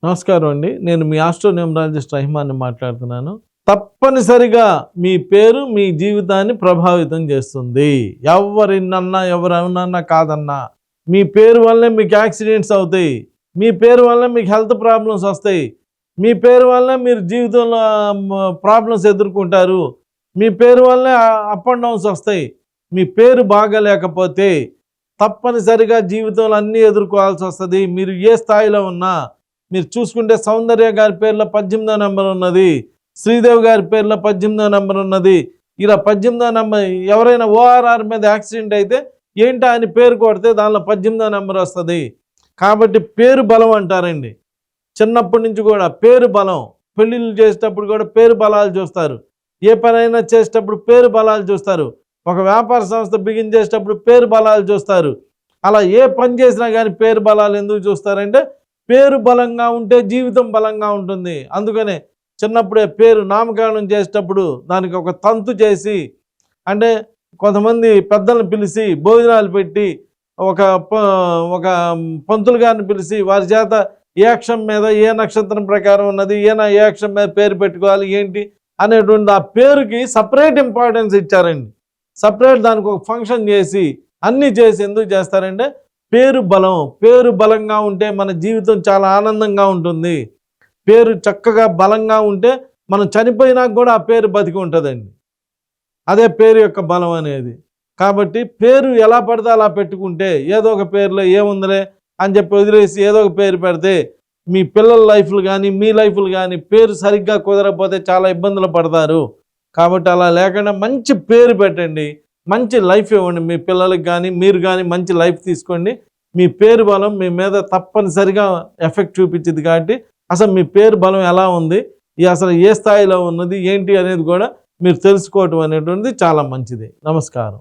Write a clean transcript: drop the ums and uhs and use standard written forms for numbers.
నమస్కారం అండి. నేను మీ ఆస్ట్రో న్యూమరాలజిస్ట్ రహిమాన్ని మాట్లాడుతున్నాను. తప్పనిసరిగా మీ పేరు మీ జీవితాన్ని ప్రభావితం చేస్తుంది. ఎవరన్నా కాదన్నా. మీ పేరు వల్లే మీకు యాక్సిడెంట్స్ అవుతాయి. మీ పేరు వల్లే మీకు హెల్త్ ప్రాబ్లమ్స్ వస్తాయి. మీ పేరు వల్లే మీరు జీవితంలో ప్రాబ్లమ్స్ ఎదుర్కొంటారు. మీ పేరు వల్లే అప్ అండ్ డౌన్స్ వస్తాయి. మీ పేరు బాగాలేకపోతే తప్పనిసరిగా జీవితంలో అన్నీ ఎదుర్కోవాల్సి వస్తుంది. మీరు ఏ స్థాయిలో ఉన్నా మీరు చూసుకుంటే సౌందర్య గారి పేర్లో 18వ నెంబర్ ఉన్నది, శ్రీదేవి గారి పేర్లో 18వ నెంబర్ ఉన్నది. ఇలా 18వ నెంబర్ ఎవరైనా ఓఆర్ఆర్ మీద యాక్సిడెంట్ అయితే ఏంటి అని పేరు కొడితే దానిలో 18వ నెంబర్ వస్తుంది. కాబట్టి పేరు బలం అంటారండి. చిన్నప్పటి నుంచి కూడా పేరు బలం. పెళ్ళిళ్ళు చేసేటప్పుడు కూడా పేరు బలాలు చూస్తారు. ఏ పనైనా చేసేటప్పుడు పేరు బలాలు చూస్తారు. ఒక వ్యాపార సంస్థ బిగిన్ చేసేటప్పుడు పేరు బలాలు చూస్తారు. అలా ఏ పని చేసినా కానీ పేరు బలాలు ఎందుకు చూస్తారంటే పేరు బలంగా ఉంటే జీవితం బలంగా ఉంటుంది. అందుకనే చిన్నప్పుడే పేరు నామకరణం చేసేటప్పుడు దానికి ఒక తంతు చేసి, అంటే కొంతమంది పెద్దలను పిలిచి భోజనాలు పెట్టి ఒక ఒక పంతులు గారిని పిలిచి వారి చేత ఏ అక్షరం మీద ఏ నక్షత్రం ప్రకారం ఉన్నది, ఏ అక్షరం మీద పేరు పెట్టుకోవాలి ఏంటి అనేటువంటి ఆ పేరుకి సపరేట్ ఇంపార్టెన్స్ ఇచ్చారండి. సపరేట్ దానికి ఒక ఫంక్షన్ చేసి అన్నీ చేసి ఎందుకు చేస్తారంటే పేరు బలం. పేరు బలంగా ఉంటే మన జీవితం చాలా ఆనందంగా ఉంటుంది. పేరు చక్కగా బలంగా ఉంటే మనం చనిపోయినాక కూడా ఆ పేరు బతికి ఉంటుందండి. అదే పేరు యొక్క బలం అనేది. కాబట్టి పేరు ఎలా పడితే అలా పెట్టుకుంటే ఏదో ఒక పేరులో ఏముందిలే అని చెప్పి వదిలేసి ఏదో ఒక పేరు పెడితే మీ పిల్లల లైఫ్లు కానీ మీ లైఫ్లు కానీ పేరు సరిగ్గా కుదరకపోతే చాలా ఇబ్బందులు పడతారు. కాబట్టి అలా లేకుండా మంచి పేరు పెట్టండి, మంచి లైఫ్ ఇవ్వండి. మీ పిల్లలకి కానీ మీరు కానీ మంచి లైఫ్ తీసుకోండి. మీ పేరు బలం మీ మీద తప్పనిసరిగా ఎఫెక్ట్ చూపించింది. కాబట్టి అసలు మీ పేరు బలం ఎలా ఉంది, అసలు ఏ స్థాయిలో ఉన్నది ఏంటి అనేది కూడా మీరు తెలుసుకోవటం అనేటువంటిది చాలా మంచిది. నమస్కారం.